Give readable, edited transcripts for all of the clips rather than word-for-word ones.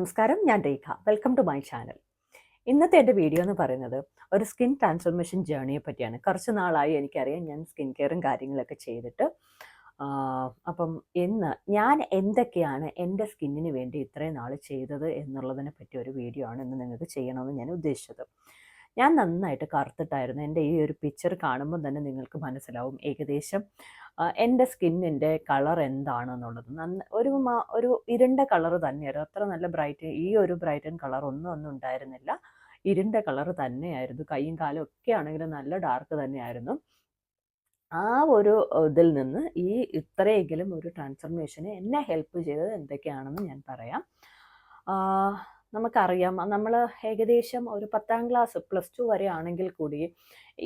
നമസ്കാരം, ഞാൻ Rekha. Welcome to my channel. ഇന്നത്തെ എൻ്റെ വീഡിയോ എന്ന് പറയുന്നത് ഒരു സ്കിൻ ട്രാൻസ്ഫോർമേഷൻ ജേർണിയെ പറ്റിയാണ്. കുറച്ച് നാളായി എനിക്കറിയാം ഞാൻ സ്കിൻ കെയറും കാര്യങ്ങളൊക്കെ ചെയ്തിട്ട്. അപ്പം ഇന്ന് ഞാൻ എന്തൊക്കെയാണ് എൻ്റെ സ്കിന്നിന് വേണ്ടി ഇത്രയും നാൾ ചെയ്തത് എന്നുള്ളതിനെ പറ്റി ഒരു വീഡിയോ ആണ് ഇന്ന് നിങ്ങൾക്ക് ചെയ്യണമെന്ന് ഞാൻ ഉദ്ദേശിച്ചത്. ഞാൻ നന്നായിട്ട് കറുത്തിട്ടായിരുന്നു. എൻ്റെ ഈ ഒരു പിക്ചർ കാണുമ്പോൾ തന്നെ നിങ്ങൾക്ക് മനസ്സിലാവും ഏകദേശം എൻ്റെ സ്കിന്നിൻ്റെ കളർ എന്താണെന്നുള്ളത്. ഒരു ഇരുണ്ട കളർ തന്നെയായിരുന്നു. അത്ര നല്ല ഈ ഒരു ബ്രൈറ്റൻ കളർ ഒന്നും ഉണ്ടായിരുന്നില്ല. ഇരുണ്ട കളർ തന്നെയായിരുന്നു. കൈയും കാലും ഒക്കെ ആണെങ്കിലും നല്ല ഡാർക്ക് തന്നെയായിരുന്നു. ആ ഒരു ഇതിൽ നിന്ന് ഇത്രയെങ്കിലും ഒരു ട്രാൻസ്ഫർമേഷന് എന്നെ ഹെൽപ്പ് ചെയ്തത് എന്തൊക്കെയാണെന്ന് ഞാൻ പറയാം. നമുക്കറിയാം നമ്മൾ ഏകദേശം ഒരു 10ാം ക്ലാസ് +2 വരെ ആണെങ്കിൽ കൂടി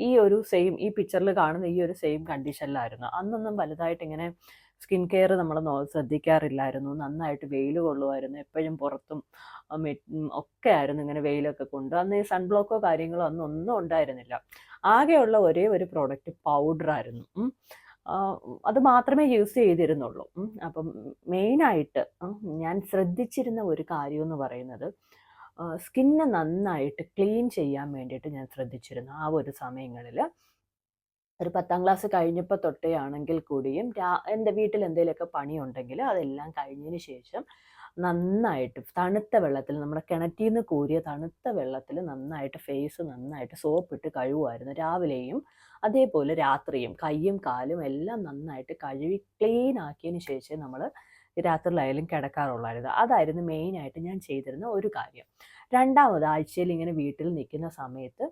ഈ പിക്ചറിൽ കാണുന്ന ഈ ഒരു സെയിം കണ്ടീഷനിലായിരുന്നു. അന്നൊന്നും വലുതായിട്ട് ഇങ്ങനെ സ്കിൻ കെയർ നമ്മൾ ശ്രദ്ധിക്കാറില്ലായിരുന്നു. നന്നായിട്ട് വെയിൽ കൊള്ളുമായിരുന്നു. എപ്പോഴും പുറത്തും ഒക്കെ ആയിരുന്നു ഇങ്ങനെ വെയിലൊക്കെ കൊണ്ട്. അന്ന് ഈ സൺബ്ലോക്കോ കാര്യങ്ങളോ അന്നൊന്നും ഉണ്ടായിരുന്നില്ല. ആകെയുള്ള ഒരേ ഒരു പ്രോഡക്റ്റ് പൗഡറായിരുന്നു. അത് മാത്രമേ യൂസ് ചെയ്തിരുന്നുള്ളൂ. അപ്പം മെയിനായിട്ട് ഞാൻ ശ്രദ്ധിച്ചിരുന്ന ഒരു കാര്യം എന്ന് പറയുന്നത് സ്കിന്ന് നന്നായിട്ട് ക്ലീൻ ചെയ്യാൻ വേണ്ടിയിട്ട് ഞാൻ ശ്രദ്ധിച്ചിരുന്നു ആ ഒരു സമയങ്ങളിൽ. ഒരു 10ാം ക്ലാസ് കഴിഞ്ഞപ്പോൾ തൊട്ടേ ആണെങ്കിൽ കൂടിയും എൻ്റെ വീട്ടിൽ എന്തെങ്കിലുമൊക്കെ പണിയുണ്ടെങ്കിൽ അതെല്ലാം കഴിഞ്ഞതിന് ശേഷം നന്നായിട്ട് തണുത്ത വെള്ളത്തിൽ, നമ്മുടെ കിണറ്റിൽ നിന്ന് കോരിയ തണുത്ത വെള്ളത്തിൽ നന്നായിട്ട് ഫേസ് നന്നായിട്ട് സോപ്പിട്ട് കഴുകുമായിരുന്നു. രാവിലെയും അതേപോലെ രാത്രിയും കൈയും കാലും എല്ലാം നന്നായിട്ട് കഴുകി ക്ലീൻ ആക്കിയതിന് ശേഷം നമ്മൾ രാത്രിയിലായാലും കിടക്കാറുള്ളായിരുന്നു. അതായിരുന്നു മെയിനായിട്ട് ഞാൻ ചെയ്തിരുന്ന ഒരു കാര്യം. രണ്ടാമത് ആഴ്ചയിൽ ഇങ്ങനെ വീട്ടിൽ നിൽക്കുന്ന സമയത്ത്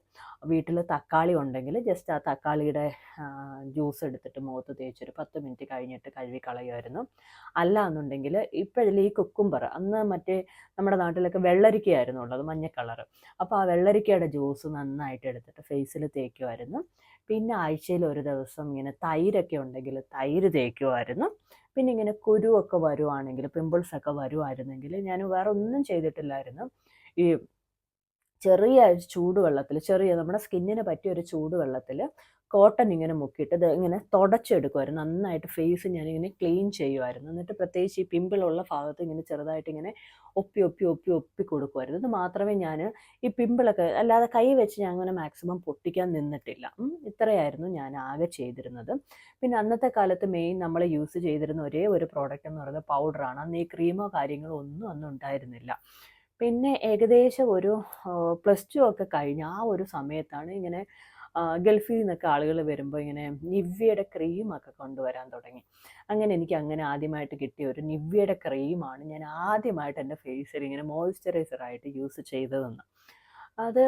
വീട്ടിൽ തക്കാളി ഉണ്ടെങ്കിൽ ജസ്റ്റ് ആ തക്കാളിയുടെ ജ്യൂസ് എടുത്തിട്ട് മുഖത്ത് തേച്ചൊരു 10 മിനിറ്റ് കഴിഞ്ഞിട്ട് കഴുകി കളയുമായിരുന്നു. അല്ല എന്നുണ്ടെങ്കിൽ ഈ കുക്കുംബർ, അന്ന് മറ്റേ നമ്മുടെ നാട്ടിലൊക്കെ വെള്ളരിക്കയായിരുന്നു ഉള്ളത്, മഞ്ഞ കളറ്. അപ്പോൾ ആ വെള്ളരിക്കയുടെ ജ്യൂസ് നന്നായിട്ട് എടുത്തിട്ട് ഫേസിൽ തേക്കുമായിരുന്നു. പിന്നെ ആഴ്ചയിൽ ഒരു ദിവസം ഇങ്ങനെ തൈരൊക്കെ ഉണ്ടെങ്കിൽ തൈര് തേക്കുമായിരുന്നു. പിന്നെ ഇങ്ങനെ കുരുവൊക്കെ വരുവാണെങ്കിൽ, പിമ്പിൾസൊക്കെ വരുമായിരുന്നെങ്കിൽ ഞാൻ വേറെ ഒന്നും ചെയ്തിട്ടില്ലായിരുന്നു. ഈ ചെറിയ ചൂടുവെള്ളത്തിൽ, നമ്മുടെ സ്കിന്നിന് പറ്റിയ ഒരു ചൂടുവെള്ളത്തിൽ കോട്ടൺ ഇങ്ങനെ മുക്കിയിട്ട് ഇങ്ങനെ തുടച്ചെടുക്കുമായിരുന്നു. നന്നായിട്ട് ഫേസ് ഞാനിങ്ങനെ ക്ലീൻ ചെയ്യുമായിരുന്നു. എന്നിട്ട് പ്രത്യേകിച്ച് ഈ പിമ്പിളുള്ള ഭാഗത്ത് ഇങ്ങനെ ചെറുതായിട്ട് ഇങ്ങനെ ഒപ്പി കൊടുക്കുമായിരുന്നു. ഇത് മാത്രമേ ഞാൻ ഈ പിമ്പിളൊക്കെ, അല്ലാതെ കൈ വെച്ച് ഞാൻ അങ്ങനെ മാക്സിമം പൊട്ടിക്കാൻ നിന്നിട്ടില്ല. ഇത്രയായിരുന്നു ഞാൻ ആകെ ചെയ്തിരുന്നത്. പിന്നെ അന്നത്തെ കാലത്ത് മെയിൻ നമ്മൾ യൂസ് ചെയ്തിരുന്ന ഒരേ ഒരു പ്രോഡക്റ്റ് എന്ന് പറയുന്നത് പൗഡറാണ്. അന്ന് ഈ ക്രീമോ കാര്യങ്ങളോ ഒന്നും അന്ന് ഉണ്ടായിരുന്നില്ല. പിന്നെ ഏകദേശം ഒരു +2 ഒക്കെ കഴിഞ്ഞ് ആ ഒരു സമയത്താണ് ഇങ്ങനെ ഗൾഫിൽ നിന്നൊക്കെ ആളുകൾ വരുമ്പോൾ ഇങ്ങനെ നിവ്യയുടെ ക്രീമൊക്കെ കൊണ്ടുവരാൻ തുടങ്ങി. അങ്ങനെ ആദ്യമായിട്ട് കിട്ടിയ ഒരു നിവ്യയുടെ ക്രീമാണ് ഞാൻ ആദ്യമായിട്ട് എൻ്റെ ഫേസിൽ ഇങ്ങനെ മോയ്സ്ചറൈസറായിട്ട് യൂസ് ചെയ്തതെന്ന്. അത്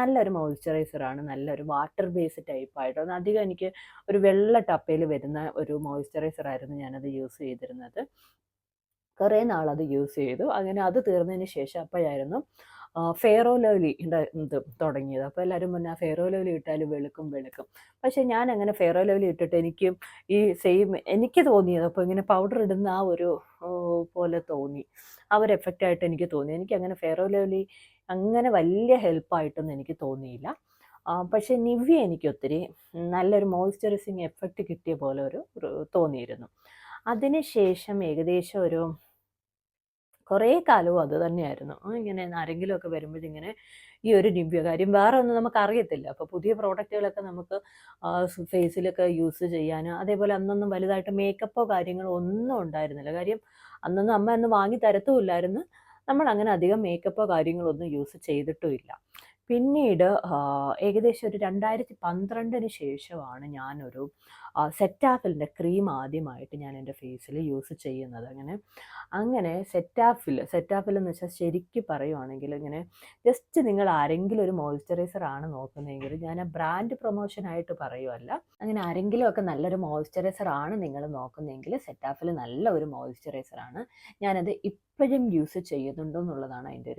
നല്ലൊരു മോയ്സ്ചറൈസറാണ്. നല്ലൊരു വാട്ടർ ബേസ്ഡ് ടൈപ്പായിട്ട്, അധികം എനിക്ക് ഒരു വെള്ള ടപ്പയിൽ വരുന്ന ഒരു മോയ്സ്ചറൈസറായിരുന്നു ഞാനത് യൂസ് ചെയ്തിരുന്നത്. കുറേ നാളത് യൂസ് ചെയ്തു. അങ്ങനെ അത് തീർന്നതിന് ശേഷം അപ്പോഴായിരുന്നു ഫെയർ ഓ ലവ്ലിയുടെ ഇത് തുടങ്ങിയത്. അപ്പോൾ എല്ലാവരും പറഞ്ഞു ഫെയർ ഓ ലവ്ലി ഇട്ടാൽ വെളുക്കും. പക്ഷേ ഞാൻ അങ്ങനെ ഫെയർ ഓ ലവ്ലി ഇട്ടിട്ട് എനിക്ക് തോന്നിയത് അപ്പോൾ ഇങ്ങനെ പൗഡർ ഇടുന്ന ആ ഒരു പോലെ തോന്നി. ആ ഒരു എഫക്റ്റായിട്ട് എനിക്ക് തോന്നി. എനിക്കങ്ങനെ ഫെയർ ഓ ലവ്ലി അങ്ങനെ വലിയ ഹെൽപ്പായിട്ടൊന്നും എനിക്ക് തോന്നിയില്ല. പക്ഷേ നിവ്യ എനിക്ക് ഒത്തിരി നല്ലൊരു മോയ്സ്ചറൈസിങ് എഫക്റ്റ് കിട്ടിയ പോലെ തോന്നിയിരുന്നു. അതിനുശേഷം ഏകദേശം ഒരു കുറേ കാലവും അത് തന്നെയായിരുന്നു. ഇങ്ങനെ ആരെങ്കിലുമൊക്കെ വരുമ്പോഴിങ്ങനെ ഈ ഒരു നിവ്യ കാര്യം വേറെ ഒന്നും നമുക്കറിയത്തില്ല. അപ്പോൾ പുതിയ പ്രോഡക്റ്റുകളൊക്കെ നമുക്ക് ഫേസിലൊക്കെ യൂസ് ചെയ്യാൻ, അതേപോലെ അന്നൊന്നും വലുതായിട്ട് മേക്കപ്പോ കാര്യങ്ങളോ ഒന്നും ഉണ്ടായിരുന്നില്ല. കാര്യം അന്നൊന്നും അമ്മ ഒന്നും വാങ്ങി തരത്തുമില്ലായിരുന്നു. നമ്മളങ്ങനെ അധികം മേക്കപ്പോ കാര്യങ്ങളൊന്നും യൂസ് ചെയ്തിട്ടുമില്ല. പിന്നീട് ഏകദേശം ഒരു 2012 ശേഷമാണ് ഞാനൊരു സെറ്റാഫിലിൻ്റെ ക്രീം ആദ്യമായിട്ട് ഞാൻ എൻ്റെ ഫേസിൽ യൂസ് ചെയ്യുന്നത്. അങ്ങനെ സെറ്റാഫിൽ എന്ന് വെച്ചാൽ ശരിക്കും പറയുവാണെങ്കിൽ ഇങ്ങനെ ജസ്റ്റ് നിങ്ങൾ ആരെങ്കിലും ഒരു മോയ്സ്ചറൈസർ ആണ് നോക്കുന്നതെങ്കിൽ, ഞാൻ ആ ബ്രാൻഡ് പ്രൊമോഷനായിട്ട് പറയുമല്ല, അങ്ങനെ ആരെങ്കിലും ഒക്കെ നല്ലൊരു മോയ്സ്ചറൈസർ ആണ് നിങ്ങൾ നോക്കുന്നതെങ്കിൽ സെറ്റാഫിൽ നല്ല ഒരു മോയ്സ്ചറൈസറാണ്. ഞാനത് ഇപ്പോഴും യൂസ് ചെയ്യുന്നുണ്ടോ എന്നുള്ളതാണ് അതിൻ്റെ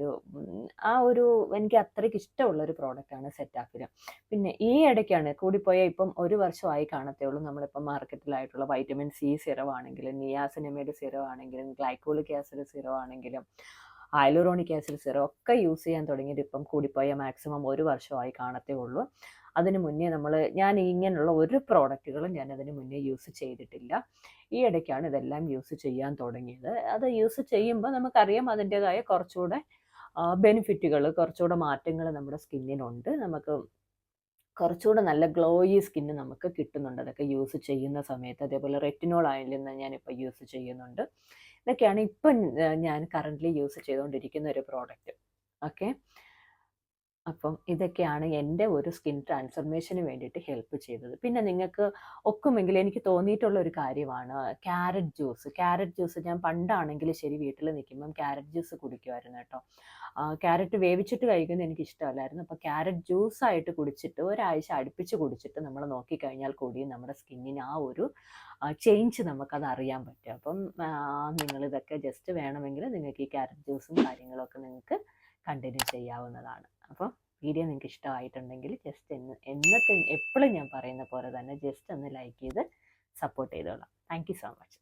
എനിക്ക് അത്രയ്ക്ക് ഇഷ്ടമുള്ളൊരു പ്രോഡക്റ്റാണ് സെറ്റാഫിൽ. പിന്നെ ഈ ഇടയ്ക്കാണ് കൂടിപ്പോയാൽ ഇപ്പം 1 വർഷമായി കാണത്തേ ഉള്ളൂ, നമ്മളിപ്പം മാർക്കറ്റിലായിട്ടുള്ള വൈറ്റമിൻ സി സിറം ആണെങ്കിലും, നിയാസിനമൈഡ് സിറം ആണെങ്കിലും, ഗ്ലൈക്കോളിക് ആസിഡ് സിറം ആണെങ്കിലും, ഹൈലൂറോണിക് ആസിഡ് സിറം ഒക്കെ യൂസ് ചെയ്യാൻ തുടങ്ങിയിട്ട് ഇപ്പം കൂടിപ്പോയാൽ മാക്സിമം 1 വർഷമായി കാണത്തേ ഉള്ളൂ. അതിന് മുന്നേ ഞാൻ ഇങ്ങനെയുള്ള ഒരു പ്രോഡക്റ്റുകളും ഞാൻ അതിന് മുന്നേ യൂസ് ചെയ്തിട്ടില്ല. ഈ ഇടയ്ക്കാണ് ഇതെല്ലാം യൂസ് ചെയ്യാൻ തുടങ്ങിയത്. അത് യൂസ് ചെയ്യുമ്പോൾ നമുക്കറിയാം അതിൻ്റേതായ കുറച്ചുകൂടെ ബെനിഫിറ്റുകൾ, കുറച്ചുകൂടെ മാറ്റങ്ങൾ നമ്മുടെ സ്കിന്നിനുണ്ട്. നമുക്ക് കുറച്ചുകൂടെ നല്ല ഗ്ലോയി സ്കിന്ന് നമുക്ക് കിട്ടുന്നുണ്ട് അതൊക്കെ യൂസ് ചെയ്യുന്ന സമയത്ത്. അതേപോലെ റെറ്റിനോൾ ആയാലും ഞാനിപ്പോൾ യൂസ് ചെയ്യുന്നുണ്ട്. ഇതൊക്കെയാണ് ഇപ്പം ഞാൻ കറൻ്റ്ലി യൂസ് ചെയ്തുകൊണ്ടിരിക്കുന്ന ഒരു പ്രോഡക്റ്റ്. ഓക്കെ. അപ്പം ഇതൊക്കെയാണ് എൻ്റെ ഒരു സ്കിൻ ട്രാൻസ്ഫർമേഷന് വേണ്ടിയിട്ട് ഹെൽപ്പ് ചെയ്തത്. പിന്നെ നിങ്ങൾക്ക് ഒക്കുമെങ്കിൽ എനിക്ക് തോന്നിയിട്ടുള്ള ഒരു കാര്യമാണ് ക്യാരറ്റ് ജ്യൂസ് ഞാൻ പണ്ടാണെങ്കിൽ ശരി വീട്ടിൽ നിൽക്കുമ്പം ക്യാരറ്റ് ജ്യൂസ് കുടിക്കുമായിരുന്നു കേട്ടോ. ക്യാരറ്റ് വേവിച്ചിട്ട് കഴിക്കുന്നത് എനിക്ക് ഇഷ്ടമല്ലായിരുന്നു. അപ്പോൾ ക്യാരറ്റ് ജ്യൂസായിട്ട് കുടിച്ചിട്ട് ഒരാഴ്ച അടുപ്പിച്ച് കുടിച്ചിട്ട് നമ്മൾ നോക്കിക്കഴിഞ്ഞാൽ കൂടി നമ്മുടെ സ്കിന്നിന് ആ ഒരു ചേഞ്ച് നമുക്കത് അറിയാൻ പറ്റും. അപ്പം നിങ്ങളിതൊക്കെ ജസ്റ്റ് വേണമെങ്കിൽ നിങ്ങൾക്ക് ഈ ക്യാരറ്റ് ജ്യൂസും കാര്യങ്ങളൊക്കെ നിങ്ങൾക്ക് കണ്ടിന്യൂ ചെയ്യാവുന്നതാണ്. അപ്പോൾ വീഡിയോ നിങ്ങൾക്ക് ഇഷ്ടമായിട്ടുണ്ടെങ്കിൽ ജസ്റ്റ് എപ്പോഴും ഞാൻ പറയുന്ന പോലെ തന്നെ ജസ്റ്റ് ഒന്ന് ലൈക്ക് ചെയ്ത് സപ്പോർട്ട് ചെയ്തോളാം. Thank you so much.